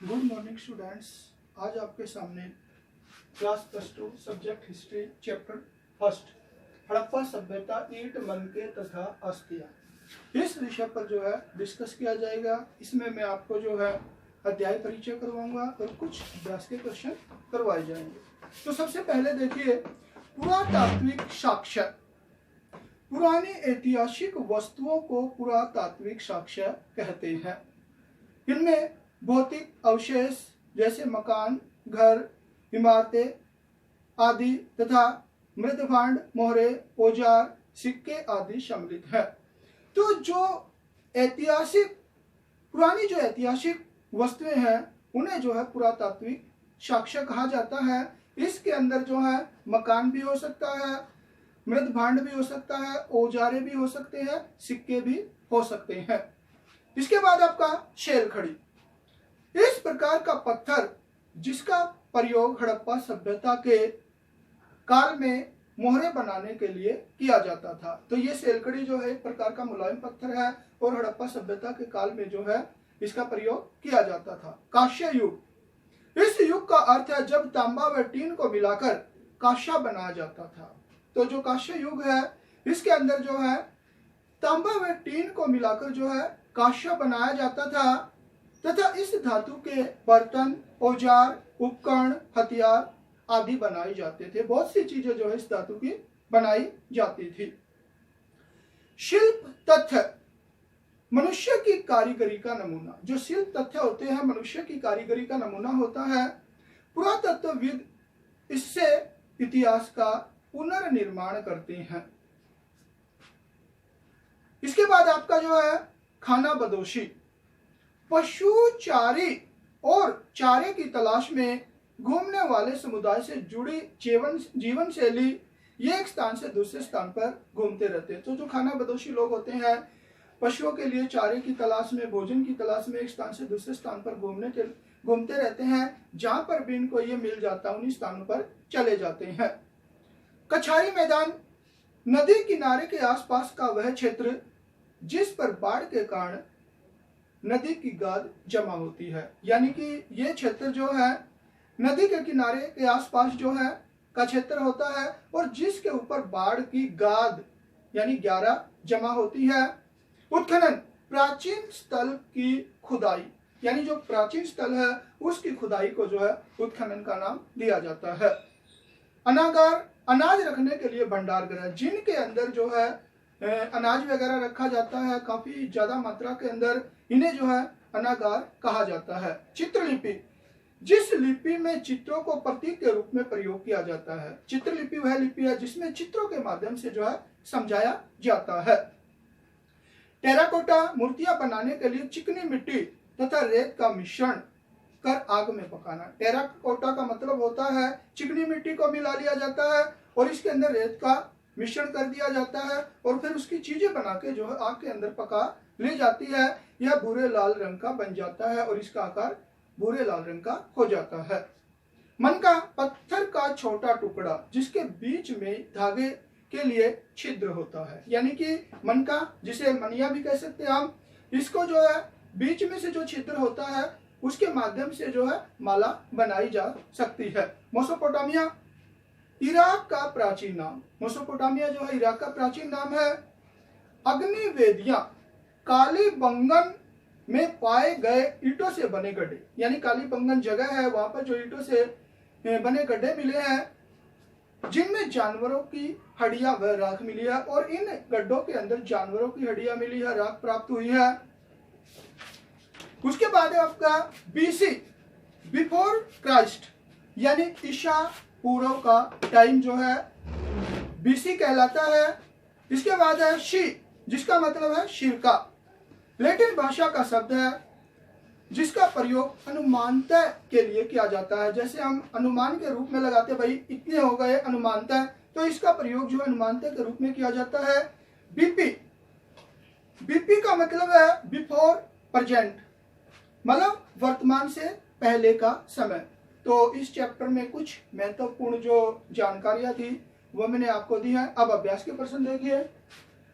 Good morning students. आज आपके सामने class +2 subject history chapter first Harappa सभ्यता ईंट मनके तथा अस्थियां इस विषय पर जो है डिस्कस किया जाएगा। इसमें मैं आपको जो है अध्याय परिचय करवाऊंगा और कुछ अभ्यास के क्वेश्चन करवाए जाएंगे। तो सबसे पहले देखिए, पुरातात्विक साक्ष्य। पुरानी ऐतिहासिक वस्तुओं को पुरातात्विक साक्ष्य कहते हैं। इनमें भौतिक अवशेष जैसे मकान, घर, इमारतें आदि तथा मृदभांड, मोहरे, औजार, सिक्के आदि सम्मिलित है। तो जो पुरानी जो ऐतिहासिक वस्तुएं हैं उन्हें जो है पुरातात्विक साक्ष्य कहा जाता है। इसके अंदर जो है मकान भी हो सकता है, मृदभांड भी हो सकता है, औजारे भी हो सकते हैं, सिक्के भी हो सकते हैं। इसके बाद आपका शेल खड़ी। इस प्रकार का पत्थर जिसका प्रयोग हड़प्पा सभ्यता के काल में मोहरे बनाने के लिए किया जाता था। तो ये सेलकड़ी जो है एक प्रकार का मुलायम पत्थर है और हड़प्पा सभ्यता के काल में जो है इसका प्रयोग किया जाता था। कांस्य युग, इस युग का अर्थ है जब तांबा व टीन को मिलाकर कांसा बनाया जाता था। तो जो कांस्य युग है इसके अंदर जो है तांबा व टीन को मिलाकर जो है कांसा बनाया जाता था तथा इस धातु के बर्तन, औजार, उपकरण, हथियार आदि बनाए जाते थे। बहुत सी चीजें जो है इस धातु की बनाई जाती थी। शिल्प तथ्य, मनुष्य की कारीगरी का नमूना। जो शिल्प तथ्य होते हैं मनुष्य की कारीगरी का नमूना होता है। पुरातत्वविद इससे इतिहास का पुनर्निर्माण करते हैं। इसके बाद आपका जो है खाना बदोशी। पशुचारी और चारे की तलाश में घूमने वाले समुदाय से जुड़ी जीवन शैली, ये एक स्थान से दूसरे स्थान पर घूमते रहते हैं। तो जो खाना बदोशी लोग होते हैं पशुओं के लिए चारे की तलाश में, भोजन की तलाश में एक स्थान से दूसरे स्थान पर घूमते रहते हैं। जहां पर भी इनको ये मिल जाता है उन्हीं स्थानों पर चले जाते हैं। कछारी मैदान, नदी किनारे के आसपास का वह क्षेत्र जिस पर बाढ़ के कारण नदी की गाद जमा होती है। यानी कि ये क्षेत्र जो है नदी के किनारे के आसपास जो है का क्षेत्र होता है और जिसके ऊपर बाढ़ की गाद यानी ग्यारा जमा होती है। उत्खनन, प्राचीन स्थल की खुदाई, यानी जो प्राचीन स्थल है उसकी खुदाई को जो है उत्खनन का नाम दिया जाता है। अनागार, अनाज रखने के लिए भंडार गृह, जिनके अंदर जो है अनाज वगैरह रखा जाता है काफी ज्यादा मात्रा के अंदर, इन्हें जो है अनागार कहा जाता है। चित्रलिपि, जिस लिपि में चित्रों को प्रतीक के रूप में प्रयोग किया जाता है। चित्रलिपि वह लिपि है जिसमें चित्रों के माध्यम से जो है समझाया जाता है। टेराकोटा, मूर्तियां बनाने के लिए चिकनी मिट्टी तथा रेत का मिश्रण कर आग में पकाना। टेराकोटा का मतलब होता है चिकनी मिट्टी को मिला लिया जाता है और इसके अंदर रेत का मिश्रण कर दिया जाता है और फिर उसकी चीजें बना के जो है आग के अंदर पका ली जाती है। यह भूरे लाल रंग का बन जाता है और इसका आकार भूरे लाल रंग का हो जाता है। मनका, पत्थर का छोटा टुकड़ा जिसके बीच में धागे के लिए छिद्र होता है। यानी कि मनका, जिसे मनिया भी कह सकते हैं हम, इसको जो है बीच में से जो छिद्र होता है उसके माध्यम से जो है माला बनाई जा सकती है। मेसोपोटामिया, इराक का प्राचीन नाम। मेसोपोटामिया जो है इराक का प्राचीन नाम है। अग्निवेदियां, कालीबंगन में पाए गए ईंटों से बने गड्ढे, यानी कालीबंगन जगह है वहां पर जो ईंटों से बने गड्ढे मिले हैं जिनमें जानवरों की हड्डियां व राख मिली है और इन गड्ढों के अंदर जानवरों की हड्डियां मिली है, राख प्राप्त हुई है। उसके बाद है आपका बीसी, बिफोर क्राइस्ट, यानी ईसा पूर्व का टाइम जो है बीसी कहलाता है। इसके बाद है शी, जिसका मतलब है शिरका, लैटिन भाषा का शब्द है जिसका प्रयोग अनुमानतः के लिए किया जाता है। जैसे हम अनुमान के रूप में लगाते भाई इतने हो गए अनुमानतः, तो इसका प्रयोग जो अनुमानतः के रूप में किया जाता है। बीपी, बीपी का मतलब है बिफोर प्रेजेंट, मतलब वर्तमान से पहले का समय। तो इस चैप्टर में कुछ महत्वपूर्ण जो जानकारियां थी वो मैंने आपको दी है। अब अभ्यास के प्रश्न देखिए।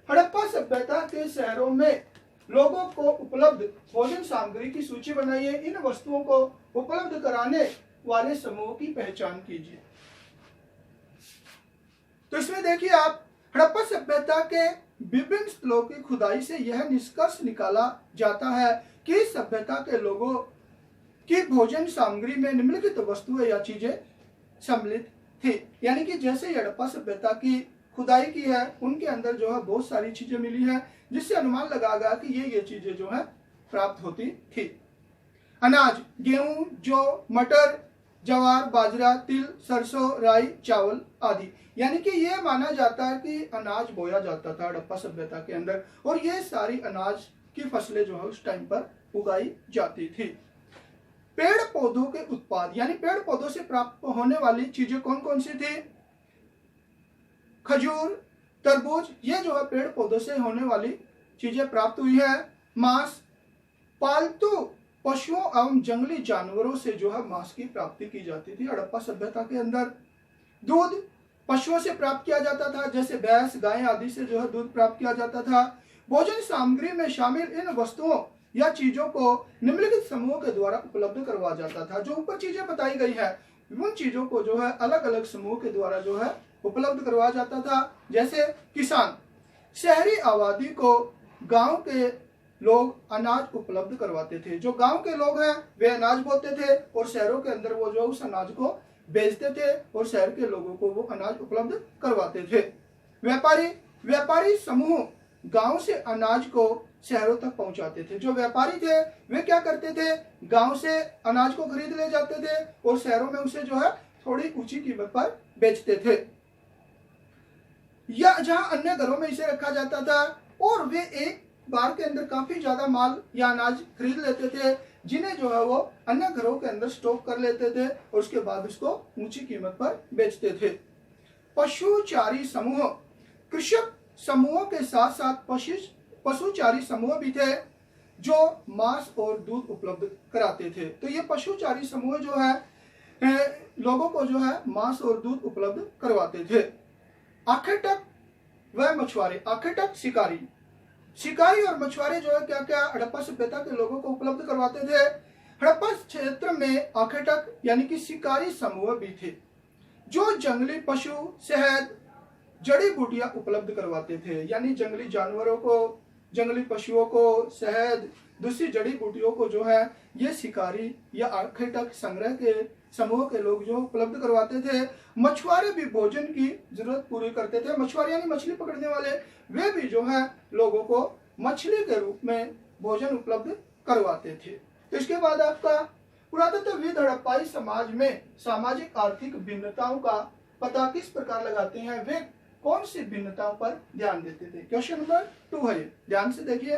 हड़प्पा सभ्यता के शहरों में लोगों को उपलब्ध भोजन सामग्री की सूची बनाइए। इन वस्तुओं को उपलब्ध कराने वाले समूह की पहचान कीजिए। तो इसमें देखिए आप, हड़प्पा सभ्यता के विभिन्न स्थलों की खुदाई से यह निष्कर्ष निकाला जाता है कि सभ्यता के लोगों की भोजन सामग्री में निम्नलिखित वस्तुएं या चीजें सम्मिलित थी। यानी कि जैसे हड़प्पा सभ्यता की खुदाई की है, उनके अंदर जो है बहुत सारी चीजें मिली हैं, जिससे अनुमान लगा गया कि ये चीजें जो है प्राप्त होती थी। अनाज, गेहूं, जौ, मटर, ज्वार, बाजरा, तिल, सरसों, राई, चावल आदि। यानी कि ये माना जाता है कि अनाज बोया जाता था हड़प्पा सभ्यता के अंदर, और ये सारी अनाज की फसलें जो है उस टाइम पर उगाई जाती थी। पेड़ पौधों के उत्पाद, यानी पेड़ पौधों से प्राप्त होने वाली चीजें कौन कौन सी थी? खजूर, तरबूज, ये जो है पेड़ पौधों से होने वाली चीजें प्राप्त हुई है। मांस, पालतू पशुओं एवं जंगली जानवरों से जो है मांस की प्राप्ति की जाती थी हड़प्पा सभ्यता के अंदर। दूध पशुओं से प्राप्त किया जाता था, जैसे भैंस, गाय आदि से जो है दूध प्राप्त किया जाता था। भोजन सामग्री में शामिल इन वस्तुओं या चीजों को निम्नलिखित समूहों के द्वारा उपलब्ध करवाया जाता था। जो ऊपर चीजें बताई गई है, उन चीजों को जो है अलग अलग समूह के द्वारा जो है उपलब्ध करवाया जाता था। जैसे किसान, शहरी आबादी को गांव के लोग अनाज उपलब्ध करवाते थे। जो गांव के लोग हैं वे अनाज बोते थे, और शहरों के अंदर वो जो उस अनाज को बेचते थे, और शहर के लोगों को वो अनाज उपलब्ध करवाते थे। व्यापारी, व्यापारी समूह गांव से अनाज को शहरों तक पहुंचाते थे। जो व्यापारी थे वे क्या करते थे, गांव से अनाज को खरीद ले जाते थे, और शहरों में उसे जो है थोड़ी ऊंची कीमत पर बेचते थे, या जहां अन्य घरों में इसे रखा जाता था, और वे एक बार के अंदर काफी ज्यादा माल या अनाज खरीद लेते थे, जिन्हें जो है वो अन्य घरों के अंदर स्टॉक कर लेते थे, और उसके बाद उसको ऊंची कीमत पर बेचते थे। पशुचारी समूह, कृषक समूहों के साथ साथ पशुचारी समूह भी थे, जो मांस और दूध उपलब्ध कराते थे। तो ये पशुचारी समूह जो है लोगों को जो है मांस और दूध उपलब्ध करवाते थे। आखेटक व मछुआरे, आखेटक शिकारी, शिकारी और मछुआरे जो है क्या क्या हड़प्पा सभ्यता के लोगों को उपलब्ध करवाते थे। हड़प्पा क्षेत्र में आखेटक यानी कि शिकारी समूह भी थे, जो जंगली पशु, शहद, जड़ी बूटियां उपलब्ध करवाते थे। यानी जंगली जानवरों को, जंगली पशुओं को, शहद, दूसरी जड़ी बूटियों को जो है ये शिकारी या आखेटक संग्रह के समूह के लोग जो उपलब्ध करवाते थे। मछुआरे भी भोजन की जरूरत पूरी करते थे। मछुआरे यानी मछली पकड़ने वाले, वे भी जो है लोगों को मछली के रूप में भोजन उपलब्ध करवाते थे। तो इसके बाद आपका पुरातत्वविद हड़प्पाई समाज में सामाजिक आर्थिक भिन्नताओं का पता किस प्रकार लगाते हैं, वे कौन सी भिन्नताओं पर ध्यान देते थे। क्वेश्चन नंबर 2 है, ध्यान से देखिए।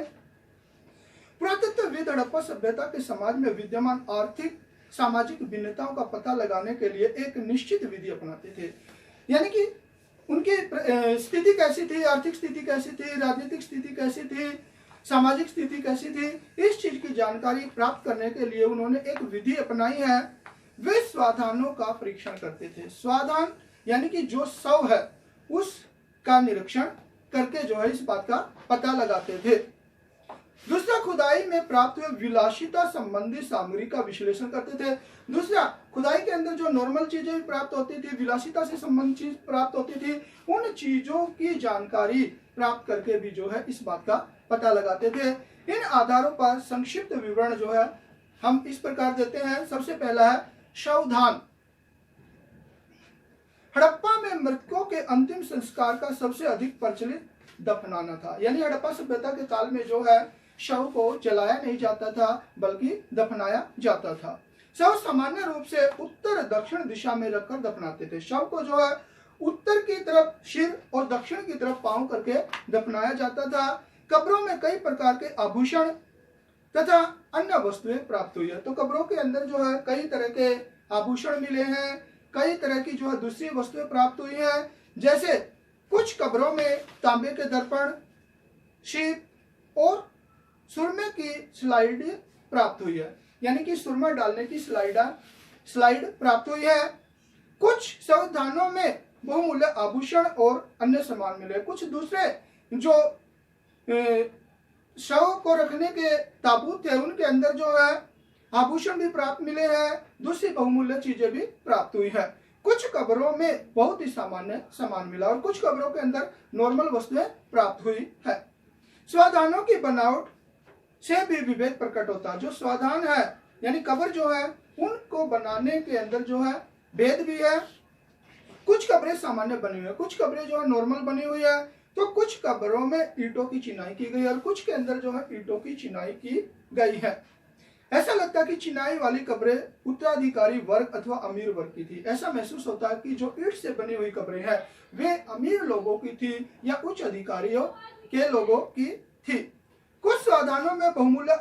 पुरातत्वविद हड़प्पा सभ्यता के समाज में विद्यमान आर्थिक सामाजिक भिन्नताओं का पता लगाने के लिए एक निश्चित विधि अपनाते थे। यानी कि उनकी स्थिति कैसी थी, आर्थिक स्थिति कैसी थी, राजनीतिक स्थिति कैसी थी, सामाजिक स्थिति कैसी थी, इस चीज की जानकारी प्राप्त करने के लिए उन्होंने एक विधि अपनाई है। वे स्वाधानों का परीक्षण करते थे। स्वाधान यानी कि जो शव है उसका निरीक्षण करके जो है इस बात का पता लगाते थे। दूसरा, खुदाई में प्राप्त हुए विलासिता संबंधी सामग्री का विश्लेषण करते थे। दूसरा, खुदाई के अंदर जो नॉर्मल चीजें प्राप्त होती थी, विलासिता से संबंधित चीज प्राप्त होती थी, उन चीजों की जानकारी प्राप्त करके भी जो है इस बात का पता लगाते थे। इन आधारों पर संक्षिप्त विवरण जो है हम इस प्रकार देते हैं। सबसे पहला है शवदान। हड़प्पा में मृतकों के अंतिम संस्कार का सबसे अधिक प्रचलित दफनाना था। यानी हड़प्पा सभ्यता के काल में जो है शव को जलाया नहीं जाता था, बल्कि दफनाया जाता था। शव सामान्य रूप से उत्तर दक्षिण दिशा में रखकर दफनाते थे। शव को जो है उत्तर की तरफ सिर और दक्षिण की तरफ पांव करके दफनाया जाता था। कब्रों में कई प्रकार के आभूषण तथा अन्य वस्तुएं प्राप्त हुई है। तो कब्रों के अंदर जो है कई तरह के आभूषण मिले हैं, कई तरह की जो है दूसरी वस्तुएं प्राप्त हुई हैं। जैसे कुछ कब्रों में तांबे के दर्पण, शीप और सुरमे की स्लाइड प्राप्त हुई है। यानी कि सुरमा डालने की स्लाइड प्राप्त हुई है। कुछ शवदानों में बहुमूल्य आभूषण और अन्य सामान मिले। कुछ दूसरे जो शव को रखने के ताबूत थे उनके अंदर जो है आभूषण भी प्राप्त मिले हैं, दूसरी बहुमूल्य चीजें भी प्राप्त हुई है। कुछ कब्रों में बहुत ही सामान्य सामान मिला और कुछ कब्रों के अंदर नॉर्मल वस्तुएं प्राप्त हुई है। स्वाधानों की बनावट से भी विभेद प्रकट होता है। जो स्वाधान है यानी कब्र जो है उनको बनाने के अंदर जो है भेद भी है। कुछ कब्रें सामान्य बनी हुई है, कुछ कब्रें जो है नॉर्मल बनी हुई है। तो कुछ कब्रों में ईंटों की चिनाई की गई और कुछ के अंदर जो है ईंटों की चिनाई की गई है। ऐसा लगता है कि चिनाई वाली कब्रें उत्तराधिकारी वर्ग अथवा अमीर वर्ग की थी। ऐसा महसूस होता है कि जो ईंट से बनी हुई कब्रें हैं वे अमीर लोगों की थी या उच्च अधिकारियों के लोगों की थी। कुछ स्वाधानों में बहुमूल्य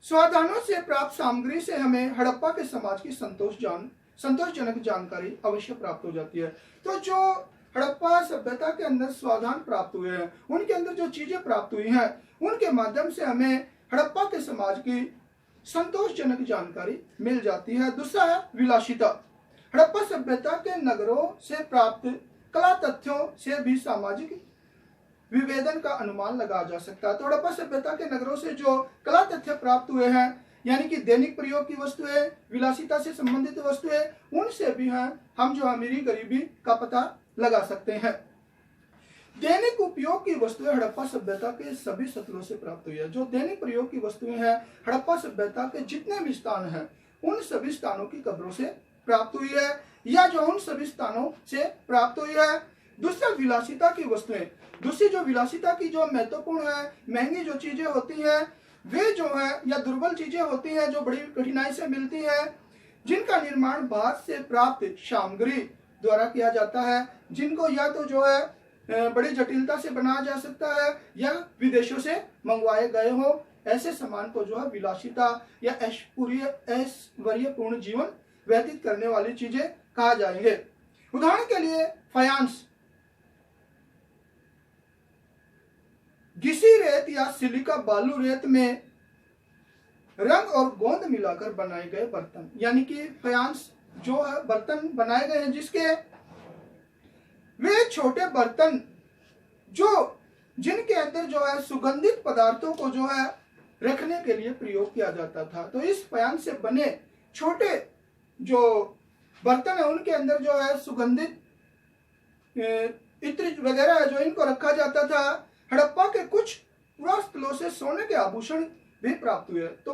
स्वाधानों से प्राप्त सामग्री से हमें हड़प्पा के समाज की संतोषजनक जानकारी अवश्य प्राप्त हो जाती है। तो जो हड़प्पा सभ्यता के अंदर स्वाधान प्राप्त हुए हैं, उनके अंदर जो चीजें प्राप्त हुई हैं, उनके माध्यम से हमें हड़प्पा के समाज की संतोषजनक जानकारी मिल जाती है। दूसरा है विलासिता। हड़प्पा सभ्यता के नगरों से प्राप्त कला तथ्यों से भी सामाजिक विभेदन का अनुमान लगाया जा सकता है। तो हड़प्पा सभ्यता के नगरों से जो कला तथ्य प्राप्त हुए हैं यानी कि दैनिक प्रयोग की वस्तुएं, विलासिता से संबंधित वस्तुएं, उनसे भी हम जो अमीरी गरीबी का पता लगा सकते हैं। दैनिक उपयोग की वस्तुएं हड़प्पा सभ्यता के सभी स्थलों से प्राप्त हुई है। जो दैनिक प्रयोग की वस्तुएं हैं हड़प्पा सभ्यता के जितने भी स्थान हैं उन सभी स्थानों की कब्रों से प्राप्त हुई है या जो उन सभी स्थानों से प्राप्त हुई है। दूसरा विलासिता की वस्तुएं, दूसरी जो विलासिता की जो महत्वपूर्ण है, महंगी जो चीजें होती हैं वे जो है या दुर्बल चीजें होती हैं जो बड़ी कठिनाई से मिलती हैं, जिनका निर्माण बाहर से प्राप्त सामग्री द्वारा किया जाता है, जिनको या तो जो है बड़ी जटिलता से बनाया जा सकता है या विदेशों से मंगवाए गए हो, ऐसे सामान को जो है विलासिता या ऐश्वर्यपूर्ण जीवन व्यतीत करने वाली चीजें कहा जाएंगे। उदाहरण के लिए फायांस घिसी रेत या सिलिका बालू रेत में रंग और गोंद मिलाकर बनाए गए बर्तन, यानी कि फायांस जो है बर्तन बनाए गए हैं जिसके वे छोटे बर्तन जिनके अंदर जो है सुगंधित पदार्थों को जो है रखने के लिए प्रयोग किया जाता था। तो इस फायांस से बने छोटे जो बर्तन है उनके अंदर जो है सुगंधित इत्र वगैरह जो इनको रखा जाता था। हड़प्पा के कुछ पुरास्थलों से सोने के आभूषण भी प्राप्त हुए। तो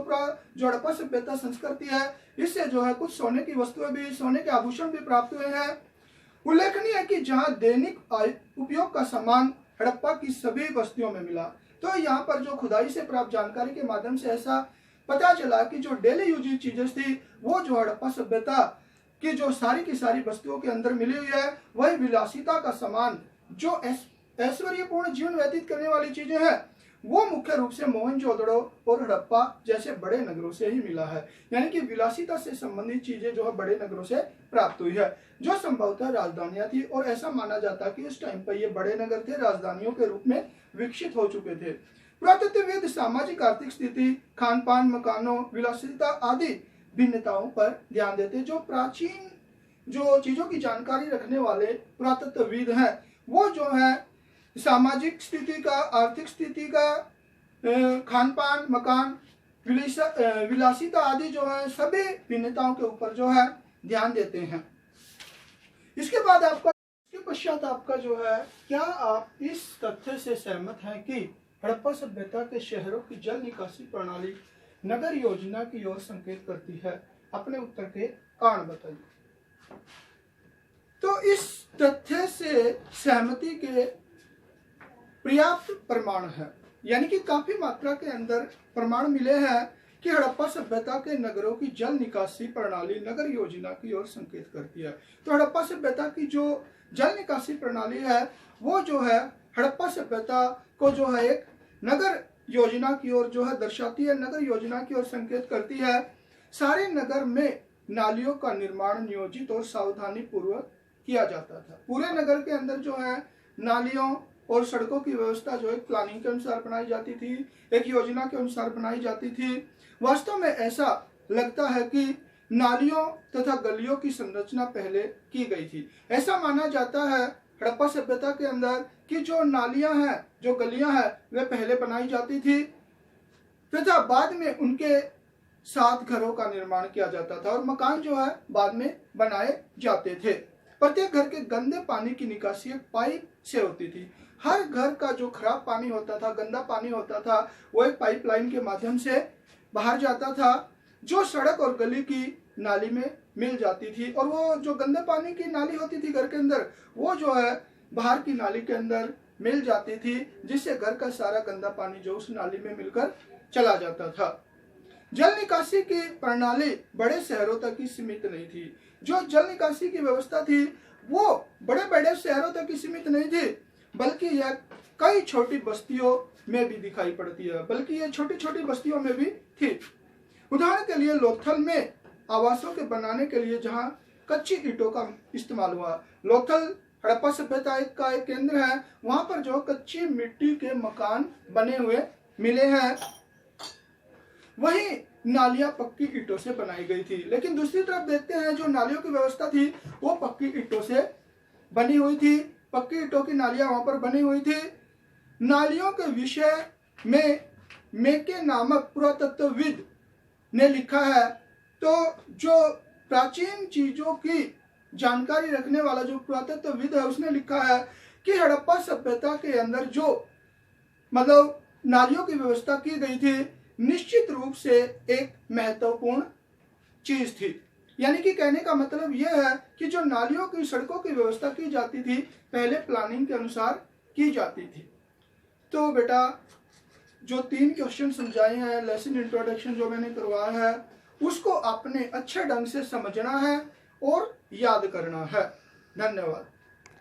जो हड़प्पा सभ्यता संस्कृति है इससे जो है कुछ सोने की वस्तुएं भी, सोने के आभूषण भी प्राप्त हुए हैं। उल्लेखनीय है कि जहां दैनिक उपयोग का सामान हड़प्पा की सभी बस्तियों में मिला। तो यहाँ पर जो खुदाई से प्राप्त जानकारी के माध्यम से ऐसा पता चला कि जो डेली यूज चीजें थी वो जो हड़प्पा सभ्यता की जो सारी की सारी वस्तुओं के अंदर मिली हुई है, वही विलासिता का सामान जो ऐश्वर्यपूर्ण जीवन व्यतीत करने वाली चीजें हैं वो मुख्य रूप से मोहनजोदड़ो और हड़प्पा जैसे बड़े नगरों से ही मिला है। यानी कि विलासिता से संबंधित चीजें जो है बड़े नगरों से प्राप्त हुई है जो संभवतः राजधानियां थी और ऐसा माना जाता है कि उस टाइम पर ये बड़े नगर थे, राजधानियों के रूप में विकसित हो चुके थे। पुरातत्वविद सामाजिक आर्थिक स्थिति, खान पान, मकानों, विलासिता आदि भिन्नताओं पर ध्यान देते। जो प्राचीन जो चीजों की जानकारी रखने वाले पुरातत्वविद हैं वो जो है सामाजिक स्थिति का, आर्थिक स्थिति का, खान पान, मकान, विलासिता आदि जो है सभी भिन्नताओं के ऊपर जो है ध्यान देते हैं। इसके पश्चात आपका जो है, क्या आप इस तथ्य से सहमत हैं कि हड़प्पा सभ्यता के शहरों की जल निकासी प्रणाली नगर योजना की ओर संकेत करती है? अपने उत्तर के कारण बताइए। तो इस तथ्य से सहमति के पर्याप्त प्रमाण है, यानी कि काफी मात्रा के अंदर प्रमाण मिले हैं कि हड़प्पा सभ्यता के नगरों की जल निकासी प्रणाली नगर योजना की ओर संकेत करती है। तो हड़प्पा सभ्यता की जो जल निकासी प्रणाली है वो जो है हड़प्पा सभ्यता को जो है एक नगर योजना की ओर जो है दर्शाती है, नगर योजना की ओर संकेत करती है। सारे नगर में नालियों का निर्माण नियोजित और सावधानी पूर्वक किया जाता था। पूरे नगर के अंदर जो है नालियों और सड़कों की व्यवस्था जो एक प्लानिंग के अनुसार बनाई जाती थी, एक योजना के अनुसार बनाई जाती थी। वास्तव में ऐसा लगता है कि नालियों तथा गलियों की संरचना पहले की गई थी। ऐसा माना जाता है हड़प्पा सभ्यता के अंदर कि जो नालियां हैं, जो गलियां हैं, वे पहले बनाई जाती थी तथा बाद में उनके 7 घरों का निर्माण किया जाता था और मकान जो है बाद में बनाए जाते थे। प्रत्येक घर के गंदे पानी की निकासी एक पाइप से होती थी। हर घर का जो खराब पानी होता था, गंदा पानी होता था, वो एक पाइपलाइन के माध्यम से बाहर जाता था, जो सड़क और गली की नाली में मिल जाती थी। और वो जो गंदे पानी की नाली होती थी घर के अंदर, वो जो है बाहर की नाली के अंदर मिल जाती थी, जिससे घर का सारा गंदा पानी जो उस नाली में मिलकर चला जाता था। जल निकासी की प्रणाली बड़े शहरों तक ही सीमित नहीं थी। जो जल निकासी की व्यवस्था थी वो बड़े बड़े शहरों तक ही सीमित नहीं थी, बल्कि यह कई छोटी बस्तियों में भी दिखाई पड़ती है, बल्कि ये छोटी छोटी बस्तियों में भी थी। उदाहरण के लिए लोथल में आवासों के बनाने के लिए जहां कच्ची ईंटों का इस्तेमाल हुआ। लोथल हड़प्पा सभ्यता का एक केंद्र है, वहां पर जो कच्ची मिट्टी के मकान बने हुए मिले हैं। वहीं नालियां पक्की ईंटों से बनाई गई थी। लेकिन दूसरी तरफ देखते हैं जो नालियों की व्यवस्था थी वो पक्की ईंटों से बनी हुई थी। पक्की ईंटों की नालियां वहां पर बनी हुई थी। नालियों के विषय में मेके नामक पुरातत्वविद ने लिखा है। तो जो प्राचीन चीजों की जानकारी रखने वाला जो पुरातत्वविद है उसने लिखा है कि हड़प्पा सभ्यता के अंदर जो मतलब नालियों की व्यवस्था की गई थी निश्चित रूप से एक महत्वपूर्ण चीज थी। यानी कि कहने का मतलब यह है कि जो नालियों की सड़कों की व्यवस्था की जाती थी पहले प्लानिंग के अनुसार की जाती थी। तो बेटा जो 3 क्वेश्चन समझाए हैं लेसन इंट्रोडक्शन जो मैंने करवाया है उसको आपने अच्छे ढंग से समझना है और याद करना है। धन्यवाद।